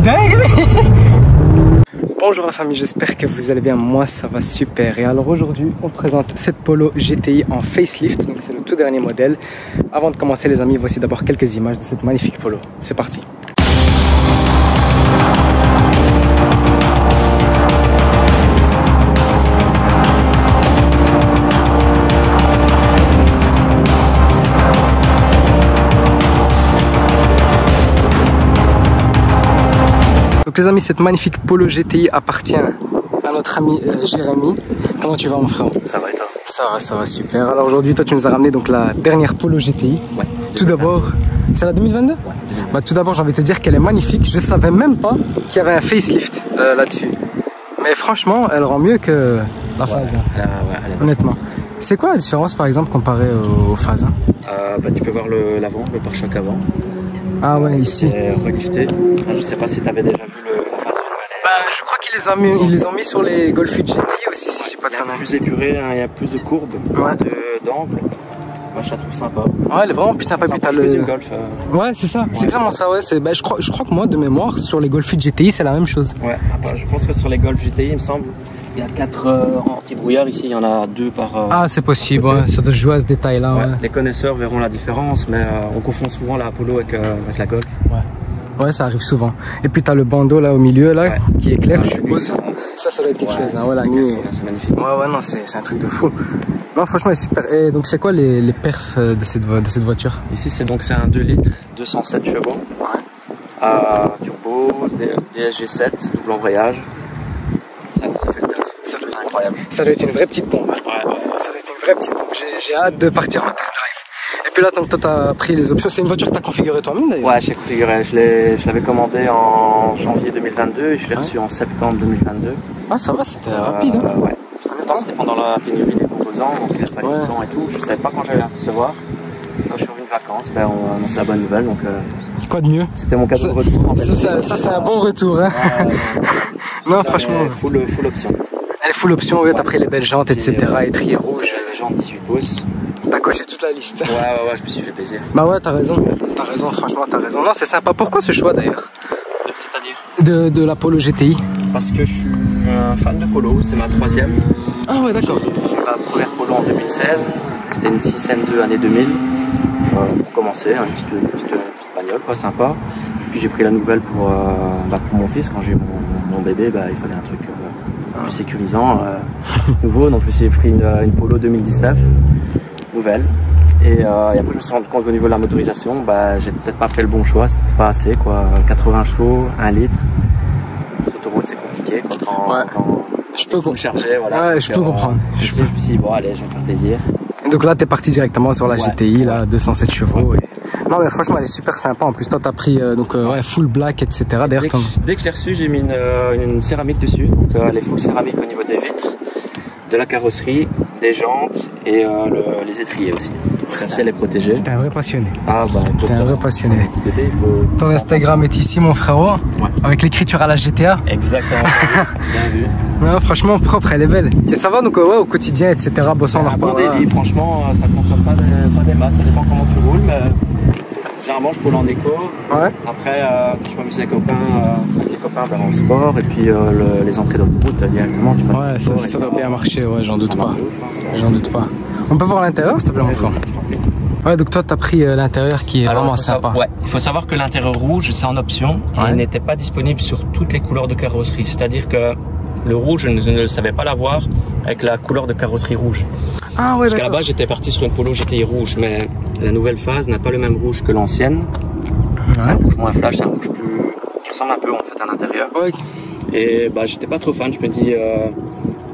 dinguerie. Bonjour la famille, j'espère que vous allez bien, moi ça va super. Et alors aujourd'hui on présente cette Polo GTI en facelift, donc c'est le tout dernier modèle. Avant de commencer les amis, voici d'abord quelques images de cette magnifique Polo, c'est parti. Donc les amis, cette magnifique Polo GTI appartient à notre ami Jérémy. Comment tu vas mon frère? Ça va et toi? Ça va super. Alors aujourd'hui toi tu nous as ramené donc la dernière Polo GTI. Ouais. Tout d'abord, c'est la 2022? Ouais. Bah, tout d'abord j'ai envie de te dire qu'elle est magnifique. Je savais même pas qu'il y avait un facelift là-dessus. Mais franchement elle rend mieux que la phase. Honnêtement. C'est quoi la différence par exemple comparée aux phases? Bah, tu peux voir l'avant, le pare-choc avant. Ah ouais, ici. Relifté. Enfin, je sais pas si tu avais déjà vu la phase 1. Bah, je crois qu'ils les ont mis sur les Golf GTI aussi, si je dis pas de conneries. Plus épuré, hein, il y a plus de courbes, d'angles. Moi je la trouve sympa. Ouais, elle est vraiment plus sympa. Puis t'as le Golf. Ouais, c'est ça. Ouais, c'est vraiment ça. Ouais. Bah, je crois que moi, de mémoire, sur les Golf GTI, c'est la même chose. Ouais. Après, je pense que sur les Golf GTI, il me semble, il y a 4 anti-brouillard ici. Il y en a 2 par. Ah, c'est possible. Ouais. Ça doit jouer à ce détail-là. Ouais. Ouais. Les connaisseurs verront la différence, mais on confond souvent la Polo avec la Golf. Ouais. Ouais, ça arrive souvent. Et puis t'as le bandeau là au milieu là, qui est clair, je suppose. Ça doit être quelque chose. Hein. Ouais, la nuit. C'est magnifique. Ouais, non, c'est un truc de fou. Non, franchement, elle est super. Et donc, c'est quoi les perfs de cette voiture? Ici, c'est un 2 litres, 207 chevaux. Ouais. Turbo, DSG7, double embrayage. Ça fait le taf. Ça doit être incroyable. Ça doit être une vraie petite bombe. Ouais. Ça doit être une vraie petite bombe. J'ai hâte de partir en test drive. Et puis là, donc, toi, t'as pris les options. C'est une voiture que t'as configurée toi-même d'ailleurs? Ouais, j'ai configuré. Je l'avais commandé en janvier 2022 et je l'ai reçu en septembre 2022. Ah, ça va, c'était rapide. Hein. Ouais. C'était pendant la pénurie des composants, donc il a fallu du temps et tout. Je savais pas quand j'allais la recevoir. Quand je suis revenu de vacances, ben, c'est la bonne nouvelle. Donc, quoi de mieux? C'était mon cadeau de retour. Ça c'est un bon retour. Hein. Non, franchement. Full option. Elle est full option, ouais, t'as pris les belles jantes, etc. Étrier rouge. Les jantes 18 pouces. T'as coché toute la liste. Ouais, je me suis fait plaisir. Bah ouais, t'as raison, franchement, t'as raison. Non, c'est sympa. Pourquoi ce choix d'ailleurs? C'est-à-dire de la Polo GTI? Parce que je suis un fan de Polo, c'est ma 3e. Ah ouais, d'accord. J'ai ma première Polo en 2016, c'était une 6M2 année 2000. Pour commencer, une petite bagnole, quoi, sympa. Puis j'ai pris la nouvelle pour mon fils, quand j'ai eu mon bébé, il fallait un truc plus sécurisant, nouveau. Donc j'ai pris une Polo 2019, nouvelle. Et après je me suis rendu compte qu'au niveau de la motorisation, j'ai peut-être pas fait le bon choix, c'était pas assez quoi. 80 chevaux, 1 litre. Sur l'autoroute c'est compliqué quoi, quand je peux charger, voilà. Ouais, je peux comprendre. Je me suis dit bon allez, je vais me faire plaisir. Et donc là t'es parti directement sur la GTI, là, 207 chevaux. Et... Non mais franchement elle est super sympa, en plus toi t'as pris full black, etc. Dès que je l'ai reçu, j'ai mis une céramique dessus, donc elle est full céramique au niveau des vitres, de la carrosserie, des jantes et les étriers aussi. Celle est protégée. T'es un vrai passionné. Ah bah t'es un vrai passionné. Un petit bébé, Ton Instagram est ici mon frérot, avec l'écriture à la GTA. Exactement. Bien vu. Non, franchement propre, elle est belle. Et ça va donc au quotidien, etc. Bossant un bon débit, franchement ça consomme pas des masses, ça dépend comment tu roules, mais généralement je roule en éco. Ouais. Après je m'amuse avec les copains en sport et puis les entrées d'autoroute directement tu passes. Ouais, ça doit bien marcher, ouais, j'en doute pas. J'en doute pas. On peut voir l'intérieur s'il te plaît mon frère? Ouais, donc toi t'as pris l'intérieur qui est vraiment sympa. Ouais, il faut savoir que l'intérieur rouge c'est en option et il n'était pas disponible sur toutes les couleurs de carrosserie. C'est-à-dire que le rouge je ne savais pas l'avoir avec la couleur de carrosserie rouge. Ah ouais, parce qu'à la base j'étais parti sur une Polo GTI rouge, mais la nouvelle phase n'a pas le même rouge que l'ancienne. C'est un rouge moins flash, c'est un rouge qui ressemble un peu en fait à l'intérieur. Ouais. Et j'étais pas trop fan, je me dis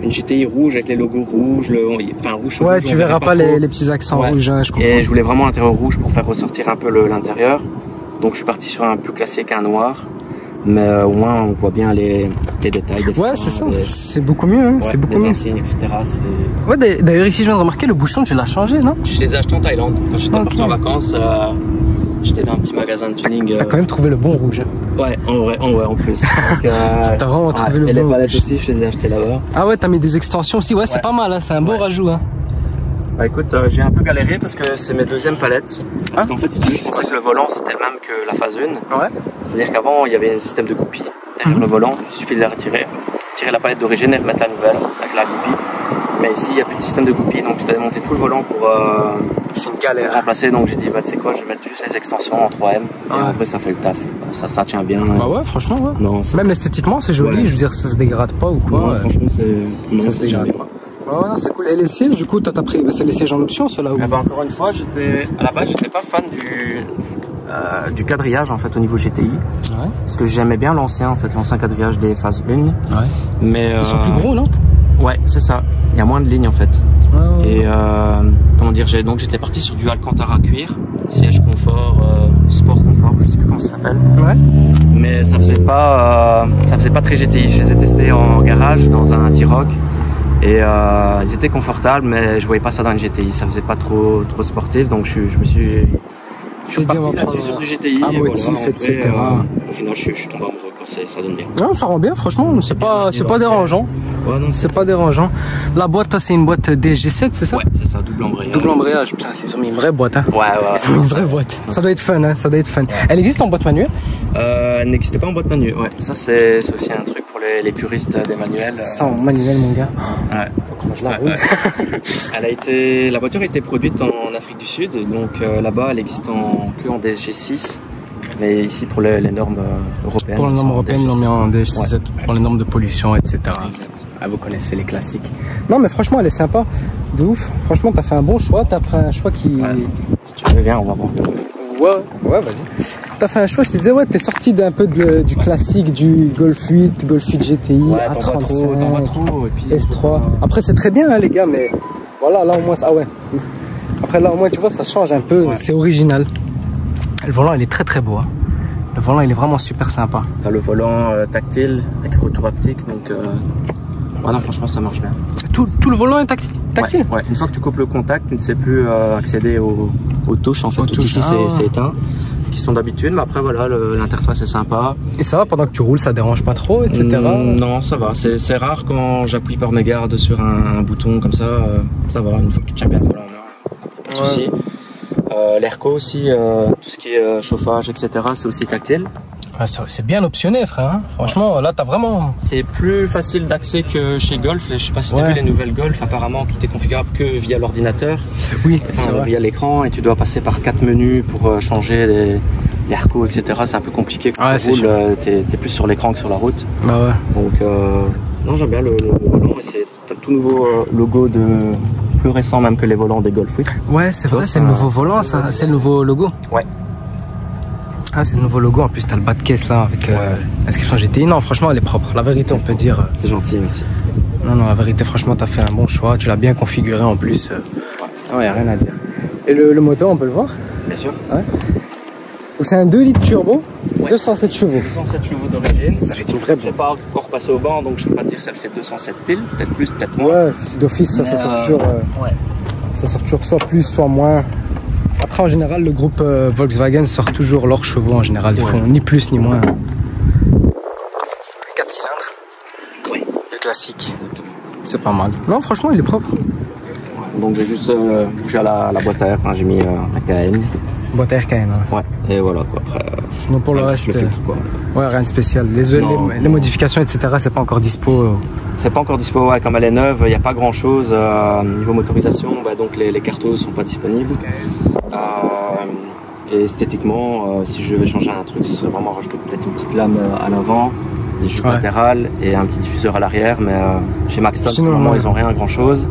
une GTI rouge avec les logos rouges, rouge. Ouais, tu verras pas les petits accents rouges, hein, je comprends. Et je voulais vraiment l'intérieur rouge pour faire ressortir un peu l'intérieur. Donc je suis parti sur un plus classique, un noir. Mais au moins on voit bien les détails des freins, c'est ça, c'est beaucoup mieux, hein. C'est beaucoup mieux. Insignes, etc. Ouais, d'ailleurs ici je viens de remarquer le bouchon tu l'as changé, non? Je les ai achetés en Thaïlande, quand j'étais parti en vacances, j'étais dans un petit magasin de tuning. T'as quand même trouvé le bon rouge, hein. Ouais, en plus. T'as vraiment trouvé le bon rouge. Et les palettes aussi, je les ai achetées là-bas. Ah ouais, t'as mis des extensions aussi, ouais, c'est pas mal, hein. C'est un beau rajout, hein. Bah écoute, j'ai un peu galéré parce que c'est mes deuxièmes palettes. Parce qu'en fait, si tu veux, je pensais que le volant c'était le même que la phase 1. Ouais. C'est-à-dire qu'avant, il y avait un système de goupille derrière le volant. Il suffit de la retirer, tirer la palette d'origine et remettre la nouvelle avec la goupille. Mais ici, il n'y a plus de système de goupille, donc tu dois démonter tout le volant pour remplacer. Donc j'ai dit, bah, tu sais quoi, je vais mettre juste les extensions en 3M. Et en vrai, ça fait le taf. Ça tient bien. Bah ouais, franchement, ouais. Non, même esthétiquement, c'est joli. Ouais. Je veux dire, ça se dégrade pas ou quoi. Non, franchement, ça se dégrade pas. Ouais, non, c'est cool. Et les sièges, du coup, toi, t'as pris. Bah, c'est les sièges en option, ceux-là où... Bah, encore une fois, à la base, j'étais pas fan du quadrillage en fait au niveau GTI. Ouais. Parce que j'aimais bien l'ancien quadrillage des phases 1. Ouais. Mais ils sont plus gros, non? Ouais, c'est ça. Il y a moins de lignes en fait. Et comment dire, donc j'étais parti sur du Alcantara cuir, siège confort, sport confort, je sais plus comment ça s'appelle. Ouais. Mais ça faisait pas très GTI. Je les ai testés en garage dans un T-Roc et ils étaient confortables, mais je voyais pas ça dans une GTI. Ça faisait pas trop sportif, donc je me suis parti là-dessus sur du GTI. Un motif, voilà, etc. Au final, je suis tombé amoureux. Ça donne bien. Non, ça rend bien, franchement. C'est pas dérangeant. Ouais, non, c'est pas dérangeant. La boîte, toi, c'est une boîte DG7, c'est ça? Ouais, c'est ça, double embrayage. Double embrayage. Putain, ils ont mis une vraie boîte. Hein. Ouais. Ils ont mis une vraie boîte. Ça doit être fun, hein. Ça doit être fun. Ouais. Elle existe en boîte manuelle? Elle n'existe pas en boîte manuelle. Ouais. Ça, c'est aussi un truc pour les puristes des manuels. Ça, en manuel, mon gars. Ouais. Comment je la roule. La voiture a été produite en Afrique du Sud, donc là-bas, elle existe que en DSG6. Mais ici, pour les normes européennes. Pour les normes européennes, ils l'ont mis en DSG7. Ouais. Pour les normes de pollution, etc. Ah, vous connaissez les classiques. Non, mais franchement, elle est sympa. De ouf. Franchement, t'as fait un bon choix. T'as fait un choix qui. Ouais. Si tu veux bien, on va voir. Ouais, vas-y. T'as fait un choix, je te disais, ouais, t'es sorti d'un peu du classique, du Golf 8, Golf 8 GTI, ouais, A35, t'en vois trop, et puis, S3. Après, c'est très bien, hein, les gars, mais voilà, là au moins, ah ouais. Après, là au moins, tu vois, ça change un peu, ouais. C'est original. Le volant, il est très très beau. Hein. Le volant, il est vraiment super sympa. T'as le volant tactile avec retour haptique, donc ouais, non, franchement, ça marche bien. Tout le volant est tactile. Ouais. Une fois que tu coupes le contact, tu ne sais plus accéder aux touches. En fait, tout ici, c'est éteint, qui sont d'habitude. Mais après, voilà, l'interface est sympa. Et ça va pendant que tu roules, ça dérange pas trop, etc. Non, ça va. C'est rare quand j'appuie par mégarde sur un bouton comme ça. Ça va. Une fois que tu tiens bien le volant, pas de souci. L'airco aussi, tout ce qui est chauffage, etc. C'est aussi tactile. Ah, c'est bien optionné, frère. Hein. Franchement, là, t'as vraiment. C'est plus facile d'accès que chez Golf. Je sais pas si t'as vu les nouvelles Golf. Apparemment, tout est configurable que via l'ordinateur. Oui, via l'écran, et tu dois passer par 4 menus pour changer l'airco, etc. C'est un peu compliqué quand tu roules. T'es plus sur l'écran que sur la route. Bah ouais. Donc, non, j'aime bien le volant. T'as le tout nouveau logo plus récent même que les volants des Golf 8. Ouais, c'est vrai, c'est le nouveau volant, ça. C'est le nouveau logo. Ouais. Ah, c'est le nouveau logo. En plus, t'as le bas de caisse là avec l'inscription GTI. Non, franchement, elle est propre. La vérité, on peut dire. C'est gentil, merci. Non, la vérité, franchement, t'as fait un bon choix. Tu l'as bien configuré en plus. Non, y a rien à dire. Et le moteur, on peut le voir? Bien sûr. Ouais. Donc, c'est un 2 litres turbo, 207 chevaux. 207 chevaux d'origine. Ça fait une vraie. J'ai pas encore passé au banc, donc je sais pas te dire si elle fait 207 piles. Peut-être plus, peut-être moins. Ouais, d'office, ça sort toujours. Ça sort toujours soit plus, soit moins. Après, en général, le groupe Volkswagen sort toujours leurs chevaux en général. Ils font ni plus ni moins. 4 cylindres. Oui. Le classique. C'est pas mal. Non, franchement, il est propre. Donc, j'ai juste bougé à la boîte à air. Enfin, j'ai mis la KN. Boîte à air KN. Ouais. Et voilà quoi. Après. Sinon, pour le reste. Ouais, rien de spécial. Les modifications, etc., c'est pas encore dispo. C'est pas encore dispo, ouais. Comme elle est neuve, il n'y a pas grand chose. Niveau motorisation, donc les cartos sont pas disponibles. Et esthétiquement, si je devais changer un truc, ce serait vraiment rajouter peut-être une petite lame à l'avant, des jupes latérales et un petit diffuseur à l'arrière. Mais chez Maxton, pour le moment, ils ont rien grand chose.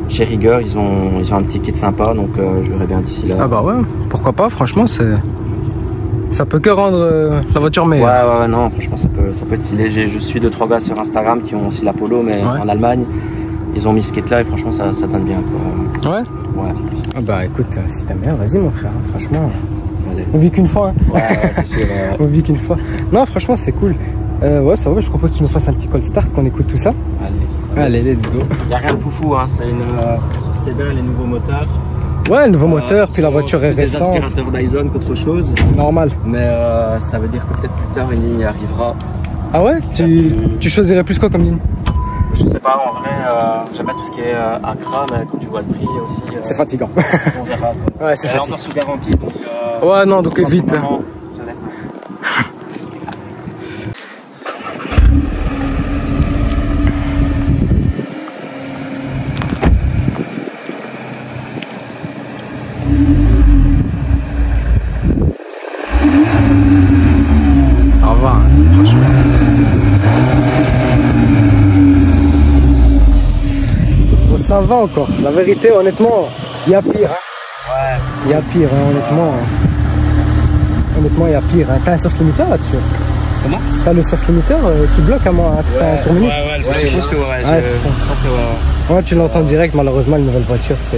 Chez Rigueur, ils ont un petit kit sympa, donc je verrai bien d'ici là. Ah bah ouais, pourquoi pas, franchement, ça peut que rendre la voiture meilleure. Ouais, non, franchement, ça peut être stylé. Je suis 2-3 gars sur Instagram qui ont aussi la Polo, mais en Allemagne, ils ont mis ce kit là et franchement, ça donne bien quoi. Ouais. Ah bah écoute, si t'aimes bien, vas-y mon frère, franchement. Allez. On vit qu'une fois. Hein. Ouais, c'est sûr. On vit qu'une fois. Non, franchement, c'est cool. Ouais, ça va, je propose que tu nous fasses un petit cold start, qu'on écoute tout ça. Allez, let's go. Il n'y a rien de foufou, hein. C'est bien les nouveaux moteurs. Ouais, le nouveau moteur, puis la voiture est récente. C'est des aspirateurs Dyson qu'autre chose. C'est normal. Mais ça veut dire que peut-être plus tard, une ligne arrivera. Ah ouais, tu choisirais plus quoi comme ligne? Je sais pas, en vrai, j'aime bien tout ce qui est Accra, mais quand tu vois le prix aussi. C'est fatigant. On verra. Ouais, c'est fatigant. Encore sous garantie, donc. Ouais, non, donc vite. Je laisse ainsi. Au revoir, franchement. Bon, ça va encore. La vérité, honnêtement, il y a pire. Hein. Ouais. Il y a pire, hein, honnêtement. Honnêtement, il y a pire. Hein. T'as un soft limiter là-dessus? Comment? T'as le soft limiter qui bloque à moi, un certain tour minute. Ouais, je suppose que ouais. Ouais, tu l'entends direct, malheureusement, une nouvelle voiture, c'est.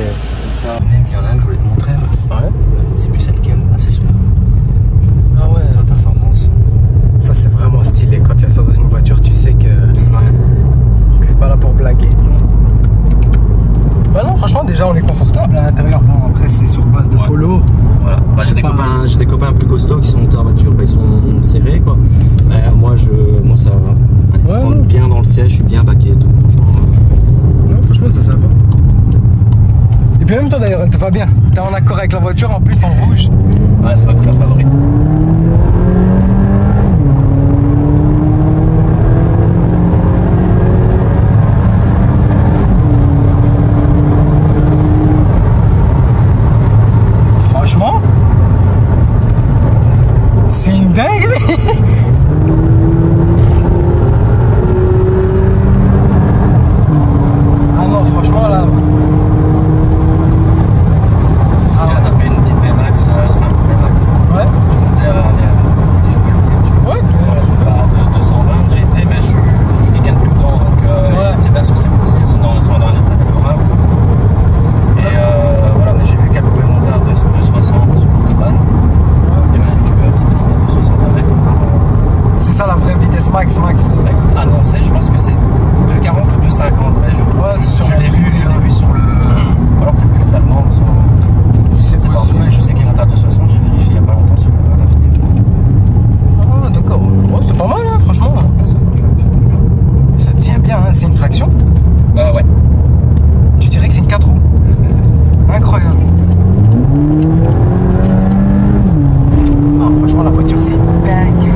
Il y en a un que je voulais te montrer. Ouais. C'est plus celle qu'elle. Ah, c'est sûr. Ah ouais. Sa performance. Ça, c'est vraiment stylé. Quand il y a ça dans une voiture, tu sais que. Ouais. C'est pas là pour blaguer. Bah non, franchement, déjà, on est confortable à l'intérieur. Bon, après, c'est sur base de polo. Voilà. Bah, j'ai des copains plus costauds qui sont montés en voiture, bah, ils sont serrés quoi. Moi ça va. Allez, je rentre bien dans le siège, je suis bien baqué et tout. Franchement, ça va. Et puis même toi d'ailleurs, elle te va bien. T'es en accord avec la voiture, en plus en rouge. Ouais, c'est ma couleur favorite. Franchement, c'est une dinguerie. Ah non, franchement là. Il a tapé une petite VMAX, enfin une VMAX. Ouais. Je suis monté si je peux le dire. Ouais. De 220 GT, mais je les gagne plus dedans, donc c'est bien sûr c'est sont dans un état déplorable. Et voilà, mais j'ai vu qu'elle pouvait monter à 260 sur l'autobahn. Il y avait un youtubeur qui était monté à 260 avec. C'est ça la vraie vitesse max. Bah, écoute, annoncé, je pense que c'est 240 ou 250, mais je l'ai vu sur le. Alors peut-être que les Allemandes sont. Je sais qu'il monte à 260, j'ai vérifié il n'y a pas longtemps sur la vidéo. Ah d'accord, ouais, c'est pas mal hein, franchement. Ça tient bien, hein. C'est une traction? Ouais. Tu dirais que c'est une 4 roues. Incroyable. Non, franchement la voiture c'est dingue.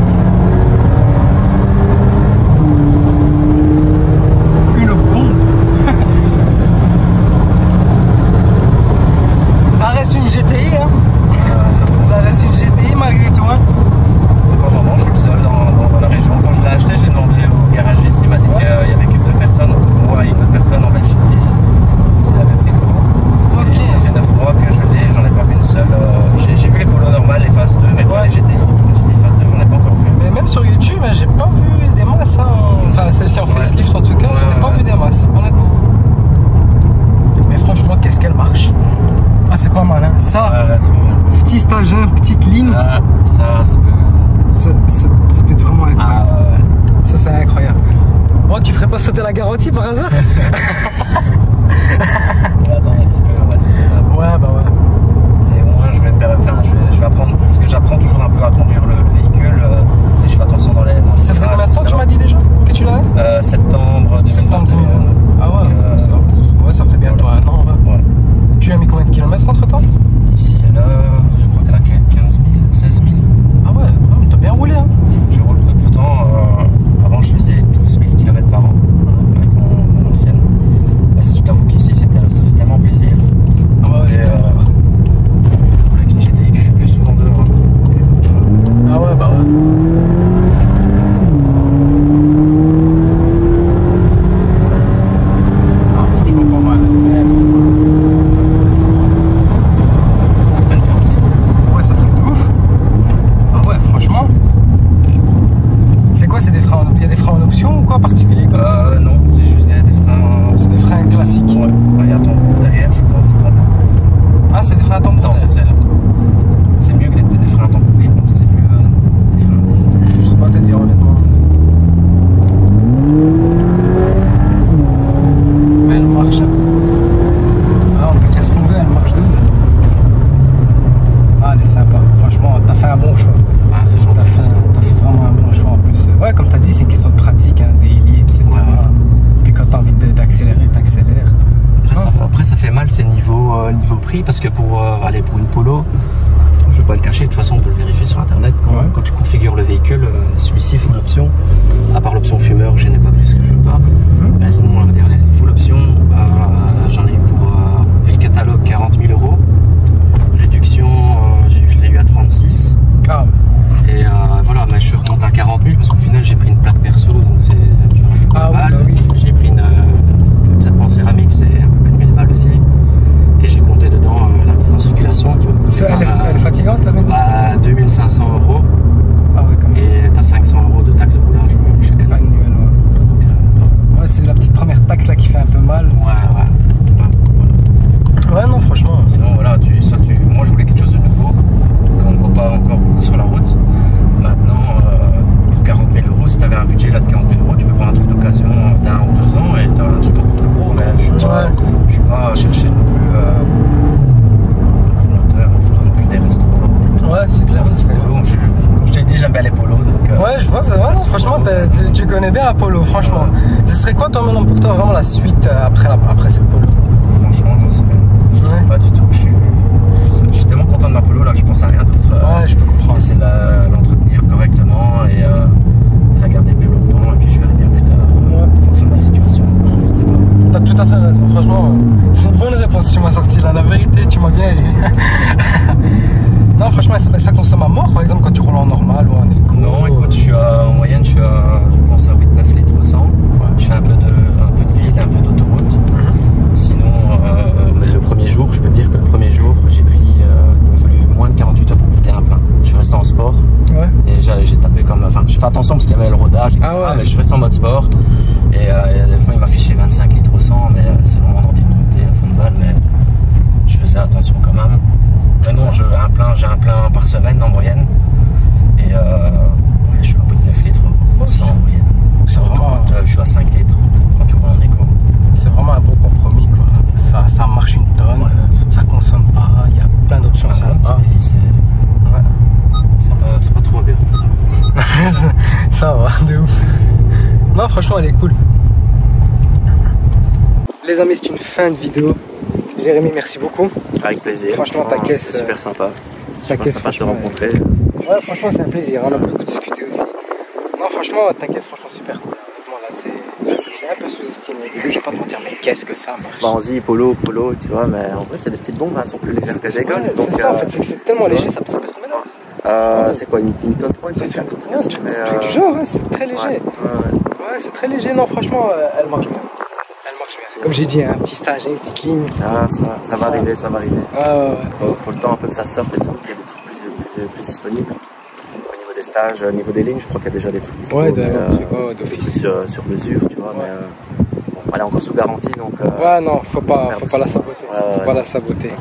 Une bombe. Ça reste une GTI hein. Ça reste une GTI malgré tout hein. Pour le moment, je suis le seul dans la région. Quand je l'ai acheté, j'ai demandé au garagiste, il m'a dit qu'il n'y avait que 2 personnes. Moi et une autre personne en Belgique qui l'avait pris le coup. Ok. Et ça fait 9 mois que je l'ai, j'en ai pas vu une seule. J'ai vu les polos normales, les phases 2, mais pas les GTI. Les GTI phase 2, j'en ai pas encore vu. Mais même sur YouTube, j'ai pas vu des masses hein. Enfin celle-ci en facelift en tout cas, j'en ai pas vu des masses, honnêtement. Mais franchement, qu'est-ce qu'elle marche. Ah c'est pas mal hein. Ça, c'est pas mal. petit stagin, petite ligne. Ça peut. Ça peut être vraiment incroyable. Ouais. Ça c'est incroyable. Oh, tu ferais pas sauter la garantie par hasard? Attends un petit peu, on va traiter là. Ouais, bah ouais. C'est moi, je vais apprendre, parce que j'apprends toujours un peu à conduire le véhicule. Tu sais, je fais attention dans les. Ça faisait combien de temps tu m'as dit déjà que tu l'avais? Septembre 2022. Ah ouais, ça fait bientôt un an. Ouais. Tu as mis combien de kilomètres entre temps? Ici, je crois qu'elle a 15 000, 16 000. Ah ouais, t'as bien roulé hein. Je roule, pourtant, avant je faisais 12 000 km par an avec mon ancienne. Mais je t'avoue qu'ici, ça fait tellement plaisir. Ah ouais, j'ai avec une GTI que je suis plus souvent dehors. Ah ouais, bah ouais. Ah, franchement, pas mal. Ça freine bien aussi. Ouais, ça freine de ouf. Ah ouais, franchement. C'est quoi, c'est des freins il y a des freins en option ou quoi particulier comme... Non, c'est juste des freins. C'est des freins classiques. Ouais, il y a tambour derrière, je pense, c'est tambour. Ah, c'est des freins à tambour derrière. C'est mieux que des freins à tambour, je pense. C'est mieux des freins à disque. Je ne saurais pas te dire honnêtement. Mais elle marche. Ah, on peut dire ce qu'on veut, elle marche de ouf. Ah, elle est sympa. Franchement, t'as fait un bon choix. Ah, c'est gentil. T'as fait vraiment un bon choix en plus. Ouais, comme t'as dit, c'est une question de pratique, hein, daily, etc. Ouais. Puis quand t'en mal, c'est niveau prix, parce que pour aller pour une Polo, je ne vais pas le cacher, de toute façon on peut le vérifier sur internet, quand tu configures le véhicule, celui-ci full option, à part l'option fumeur que je n'ai pas pris parce que je ne veux pas, mais sinon on va dire les full option, j'en ai eu pour prix catalogue 40 000 €, réduction je l'ai eu à 36. Et voilà, mais je remonte à 40 000 parce qu'au final j'ai pris une plaque perso, donc c'est pas mal. J'ai pris un traitement céramique, c'est un peu plus de 1000 balles aussi. Et j'ai compté dedans la mise en circulation qui me coûte. Elle est fatigante la mise en circulation 2500 €. Ah ouais, quand même. Et t'as 500 € de taxe de roulage chaque année. Annuel, ouais. Ouais, c'est la petite première taxe là qui fait un peu mal. Ouais, non, franchement. Sinon, voilà, moi je voulais quelque chose de nouveau, qu'on ne voit pas encore beaucoup sur la route. Maintenant, pour 40 000 €, si tu avais un budget là de 40 000 €, tu peux prendre un truc d'occasion d'1 ou 2 ans et tu as un truc encore plus gros. Mais je suis pas à chercher non plus un gros moteur, il faudra non plus des restaurants. Ouais, c'est clair. Comme je t'ai dit, j'aime bien les polos. Donc, ouais, je vois, c'est vrai. Franchement, tu connais bien la Polo, franchement. Ce serait quoi, toi, maintenant, pour toi, vraiment la suite après cette Polo? Franchement, je sais pas du tout. Je suis tellement content de ma Polo là que je pense à rien d'autre. Ouais, je peux comprendre. C'est l'entretenir correctement et la garder plus longtemps, et puis je verrai bien plus tard en fonction de ma situation. T'as tout à fait raison, franchement. C'est une bonne réponse que tu m'as sorti là, la vérité, tu m'as bien aidé. Non, franchement, ça consomme à mort, par exemple, quand tu roules en normal ou en éco? Non, écoute, en moyenne, je pense à 8-9 litres au 100. Ouais. Je fais un peu de ville, un peu d'autoroute. Sinon, le premier jour, je peux te dire que le premier jour, il m'a fallu moins de 48 heures pour vider un plein. Je suis resté en sport. Ouais. Et j'ai tapé j'ai fait attention parce qu'il y avait le rodage, etc. Mais je suis resté en mode sport. Et des fois, il m'a affiché 25 litres au 100, mais c'est vraiment dans des montées à fond de balle. Mais je faisais attention quand même. Mais non, j'ai un plein par semaine en moyenne. Et je suis à bout de 9 litres au 100 en moyenne. C'est vraiment... je suis à 5 litres quand tu roules en éco. C'est vraiment un bon compromis, quoi. Ça marche une tonne, ça consomme pas, il y a plein d'options sympas. C'est pas trop bien. Ça va, de ouf. Non, franchement, elle est cool. Les amis, c'est une fin de vidéo. Jérémy, merci beaucoup. Avec plaisir. Franchement, ta caisse. C'est super sympa. Ta caisse, sympa de te rencontrer. Ouais, franchement, c'est un plaisir. On a beaucoup discuté aussi. Non, franchement, ta caisse, franchement, super cool. Honnêtement, là, j'ai un peu sous-estimé. Au début, je vais pas te mentir, mais qu'est-ce que ça marche. Bah, on se dit Polo, tu vois, mais en vrai, c'est des petites bombes, elles sont plus légères que les écoles. C'est ça, en fait, c'est tellement léger, ça pèse combien là? C'est quoi, une tonne 3, une tonne 4, un truc du genre, c'est très léger. Ouais, c'est très léger. Non, franchement, elle marche bien. Comme j'ai dit, un petit stage, une petite ligne. Ça va arriver, ça va arriver. Faut le temps un peu que ça sorte et tout, qu'il y ait des trucs plus disponibles. Au niveau des stages, au niveau des lignes, je crois qu'il y a déjà des trucs disponibles. d'office. Sur mesure, tu vois, mais bon, elle est encore sous garantie, donc... ouais, non, faut pas la saboter. Faut pas la saboter.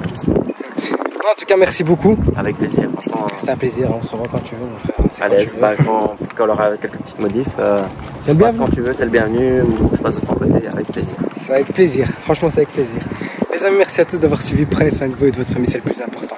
En tout cas, merci beaucoup. Avec plaisir, franchement. C'était un plaisir, on se revoit quand tu veux, mon frère. Allez, quand on aura quelques petites modifs, tu passes quand tu veux, t'es le bienvenu, ou je passe de ton côté, avec plaisir. C'est avec plaisir, franchement c'est avec plaisir. Les amis, merci à tous d'avoir suivi, prenez soin de vous et de votre famille, c'est le plus important.